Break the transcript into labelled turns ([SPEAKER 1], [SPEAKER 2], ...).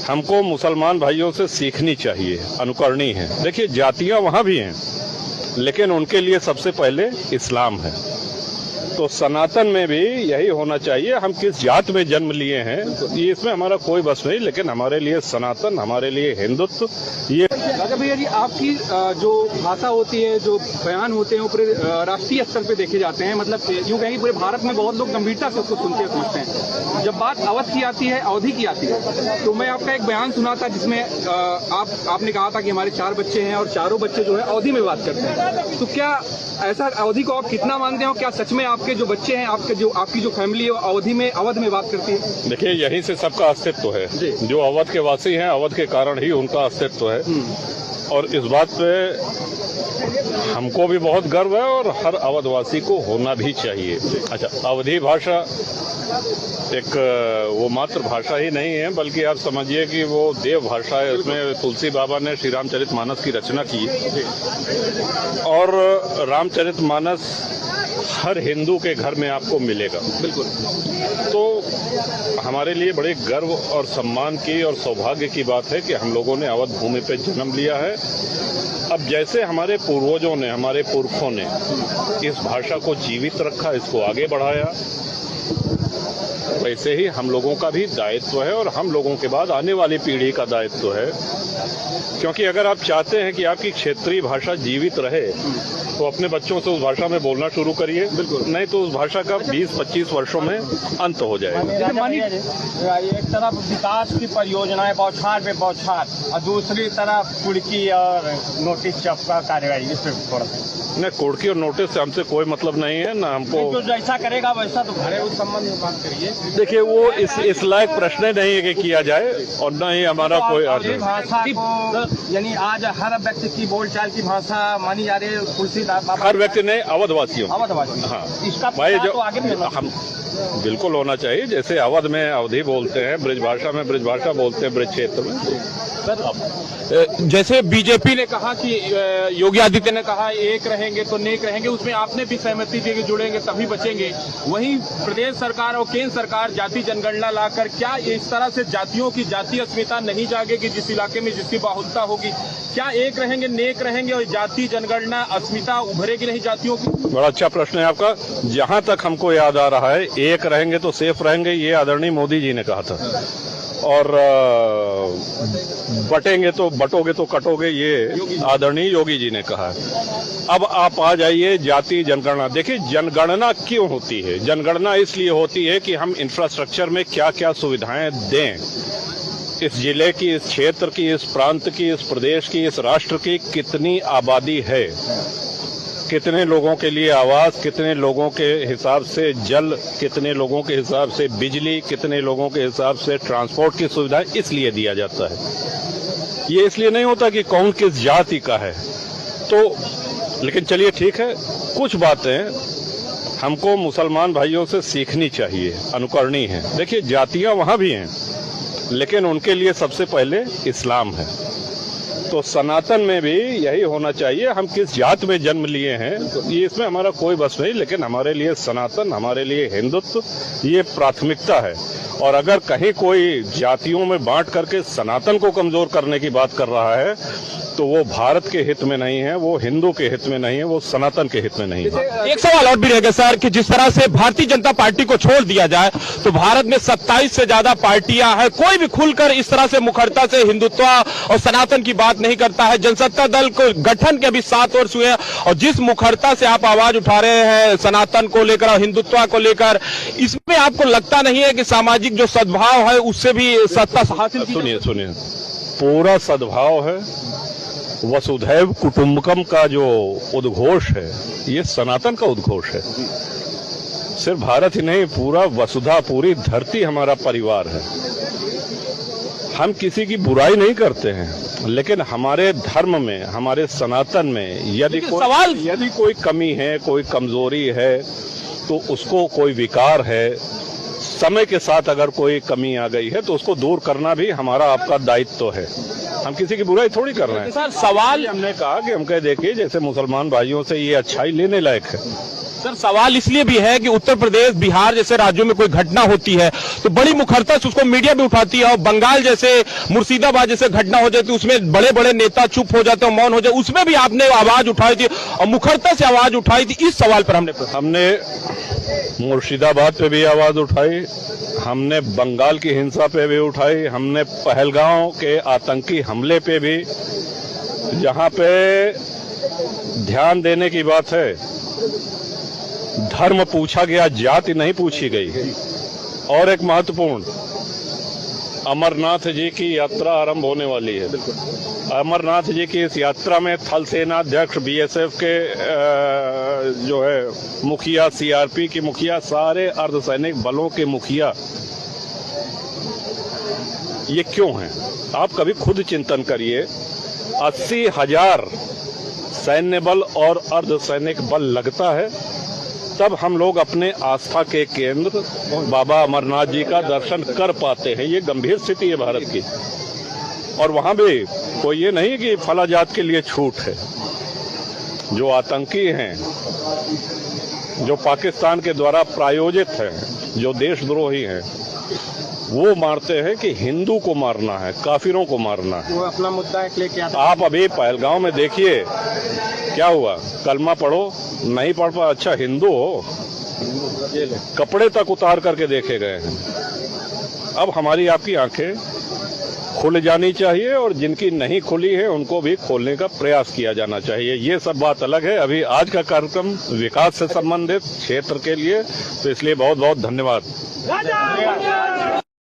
[SPEAKER 1] हमको मुसलमान भाइयों से सीखनी चाहिए, अनुकरणीय है। देखिए, जातियां वहां भी हैं, लेकिन उनके लिए सबसे पहले इस्लाम है। तो सनातन में भी यही होना चाहिए। हम किस जात में जन्म लिए हैं ये इसमें हमारा कोई बस नहीं, लेकिन हमारे लिए सनातन, हमारे लिए हिंदुत्व। ये
[SPEAKER 2] राजा भैया जी, आपकी जो भाषा होती है, जो बयान होते हैं, वो पूरे राष्ट्रीय स्तर पे देखे जाते हैं। मतलब यूं कहें पूरे भारत में बहुत लोग गंभीरता से उसको सुनते समझते हैं। जब बात अवध की आती है, अवधि की आती है, तो मैं आपका एक बयान सुना था जिसमें आपने कहा था कि हमारे 4 बच्चे हैं और चारों बच्चे जो है अवधि में बात करते हैं। तो क्या ऐसा अवधि को आप कितना मानते हो? क्या सच में आपके जो बच्चे हैं, आपकी जो फैमिली है, अवध में बात करती है?
[SPEAKER 1] देखिए, यहीं से सबका अस्तित्व है। जो अवध के वासी हैं, अवध के कारण ही उनका अस्तित्व है। और इस बात पे हमको भी बहुत गर्व है और हर अवधवासी को होना भी चाहिए। अच्छा, अवधी भाषा एक वो मात्र भाषा ही नहीं है, बल्कि आप समझिए कि वो देव भाषा है। इसमें तुलसी बाबा ने श्री रामचरितमानस की रचना की और रामचरितमानस हर हिंदू के घर में आपको मिलेगा। बिल्कुल। तो हमारे लिए बड़े गर्व और सम्मान की और सौभाग्य की बात है कि हम लोगों ने अवध भूमि पे जन्म लिया है। अब जैसे हमारे पूर्वजों ने, हमारे पुरखों ने इस भाषा को जीवित रखा, इसको आगे बढ़ाया, वैसे ही हम लोगों का भी दायित्व है और हम लोगों के बाद आने वाली पीढ़ी का दायित्व है। क्योंकि अगर आप चाहते हैं कि आपकी क्षेत्रीय भाषा जीवित रहे तो अपने बच्चों से उस भाषा में बोलना शुरू करिए। बिल्कुल, नहीं तो उस भाषा का 20-25 वर्षों में अंत हो जाएगा।
[SPEAKER 3] एक तरफ विकास की परियोजनाएं बौछार पे बौछार और दूसरी तरफ कुड़की और नोटिस चपका कार्यवाही, इस पर थोड़ा सा
[SPEAKER 1] नहीं, कुड़की और नोटिस से हमसे कोई मतलब नहीं है ना। हमको
[SPEAKER 3] जो जैसा करेगा वैसा तो घरे उस संबंध में बात करिए।
[SPEAKER 1] देखिए, वो इस लायक प्रश्न नहीं है कि किया जाए और न ही हमारा कोई अर्थ है।
[SPEAKER 3] भाषा को यानी आज हर व्यक्ति की बोलचाल की भाषा मानी जा रही है। तुलसीदास बाबा
[SPEAKER 1] हर व्यक्ति ने अवधवासियों।
[SPEAKER 3] हाँ, इसका
[SPEAKER 1] भाई जो
[SPEAKER 3] तो आगे
[SPEAKER 1] हम बिल्कुल होना चाहिए। जैसे अवध में अवधी बोलते हैं, ब्रजभाषा में ब्रजभाषा बोलते हैं ब्रज क्षेत्र में।
[SPEAKER 2] सर, जैसे बीजेपी ने कहा कि योगी आदित्य ने कहा एक रहेंगे तो नेक रहेंगे, उसमें आपने भी सहमति दी कि जुड़ेंगे तभी बचेंगे। वहीं प्रदेश सरकार और केंद्र सरकार जाति जनगणना लाकर क्या इस तरह से जातियों की जातीय अस्मिता नहीं जागेगी? जिस इलाके में जिसकी बाहुलता होगी, क्या एक रहेंगे, नेक रहेंगे और जाति जनगणना अस्मिता उभरेगी नहीं जातियों की?
[SPEAKER 1] बड़ा अच्छा प्रश्न है आपका। जहां तक हमको याद आ रहा है, एक रहेंगे तो सेफ रहेंगे, ये आदरणीय मोदी जी ने कहा था। और बटेंगे तो बटोगे तो कटोगे, ये आदरणीय योगी जी ने कहा है। अब आप आ जाइए जाति जनगणना। देखिए, जनगणना क्यों होती है? जनगणना इसलिए होती है कि हम इंफ्रास्ट्रक्चर में क्या क्या सुविधाएं दें। इस जिले की, इस क्षेत्र की, इस प्रांत की, इस प्रदेश की, इस राष्ट्र की कितनी आबादी है, कितने लोगों के लिए आवास, कितने लोगों के हिसाब से जल, कितने लोगों के हिसाब से बिजली, कितने लोगों के हिसाब से ट्रांसपोर्ट की सुविधाएं, इसलिए दिया जाता है। ये इसलिए नहीं होता कि कौन किस जाति का है। तो लेकिन चलिए ठीक है, कुछ बातें हमको मुसलमान भाइयों से सीखनी चाहिए, अनुकरणीय है। देखिए, जातियां वहां भी हैं, लेकिन उनके लिए सबसे पहले इस्लाम है। तो सनातन में भी यही होना चाहिए। हम किस जात में जन्म लिए हैं ये इसमें हमारा कोई बस नहीं, लेकिन हमारे लिए सनातन, हमारे लिए हिंदुत्व, ये प्राथमिकता है। और अगर कहीं कोई जातियों में बांट करके सनातन को कमजोर करने की बात कर रहा है तो वो भारत के हित में नहीं है, वो हिंदू के हित में नहीं है, वो सनातन के हित में नहीं है।
[SPEAKER 2] एक सवाल और भी रहेगा सर कि जिस तरह से भारतीय जनता पार्टी को छोड़ दिया जाए तो भारत में 27 से ज्यादा पार्टियां हैं, कोई भी खुलकर इस तरह से मुखरता से हिंदुत्व और सनातन की बात नहीं करता है। जनसत्ता दल को गठन के अभी 7 वर्ष हुए और जिस मुखरता से आप आवाज उठा रहे हैं सनातन को लेकर और हिंदुत्व को लेकर, इसमें आपको लगता नहीं है कि सामाजिक जो सद्भाव है उससे भी सत्ता हासिल?
[SPEAKER 1] सुनिए, पूरा सद्भाव है। वसुधैव कुटुंबकम का जो उद्घोष है, ये सनातन का उद्घोष है। सिर्फ भारत ही नहीं, पूरा वसुधा, पूरी धरती हमारा परिवार है। हम किसी की बुराई नहीं करते हैं, लेकिन हमारे धर्म में, हमारे सनातन में यदि कोई कमी है, कोई कमजोरी है, तो उसको कोई विकार है, समय के साथ अगर कोई कमी आ गई है तो उसको दूर करना भी हमारा आपका दायित्व है। हम किसी की बुराई थोड़ी कर रहे हैं।
[SPEAKER 2] सर, सवाल
[SPEAKER 1] हमने कहा कि हम कह देखिए, जैसे मुसलमान भाइयों से ये अच्छाई लेने लायक है,
[SPEAKER 4] सर सवाल इसलिए भी है कि उत्तर प्रदेश बिहार जैसे राज्यों में कोई घटना होती है तो बड़ी मुखरता से उसको मीडिया भी उठाती है, और बंगाल जैसे मुर्शिदाबाद जैसे घटना हो जाती है उसमें बड़े बड़े नेता चुप हो जाते हैं, मौन हो जाते, उसमें भी आपने आवाज उठाई थी और मुखरता से आवाज उठाई थी। इस सवाल पर हमने
[SPEAKER 1] मुर्शिदाबाद पे भी आवाज उठाई, हमने बंगाल की हिंसा पे भी उठाई, हमने पहलगांव के आतंकी हमले पे भी, जहां पे ध्यान देने की बात है धर्म पूछा गया, जाति नहीं पूछी गई। और एक महत्वपूर्ण, अमरनाथ जी की यात्रा आरंभ होने वाली है। अमरनाथ जी की इस यात्रा में थल सेना अध्यक्ष, बीएसएफ के जो है मुखिया, सीआरपी के मुखिया, सारे अर्धसैनिक बलों के मुखिया, ये क्यों हैं? आप कभी खुद चिंतन करिए। 80,000 सैन्य बल और अर्धसैनिक बल लगता है, तब हम लोग अपने आस्था के केंद्र बाबा अमरनाथ जी का दर्शन कर पाते हैं। ये गंभीर स्थिति है भारत की। और वहां भी कोई ये नहीं कि फला जात के लिए छूट है। जो आतंकी हैं, जो पाकिस्तान के द्वारा प्रायोजित हैं, जो देशद्रोही हैं, वो मारते हैं कि हिंदू को मारना है, काफिरों को मारना है।
[SPEAKER 3] वो अपना मुद्दा है लेके आता।
[SPEAKER 1] आप अभी पहलगांव में देखिए क्या हुआ। कलमा पढ़ो, नहीं पढ़ पा, अच्छा हिंदू हो, कपड़े तक उतार करके देखे गए हैं। अब हमारी आपकी आंखें खुल जानी चाहिए, और जिनकी नहीं खुली है उनको भी खोलने का प्रयास किया जाना चाहिए। ये सब बात अलग है। अभी आज का कार्यक्रम विकास से संबंधित क्षेत्र के लिए, तो इसलिए बहुत बहुत धन्यवाद।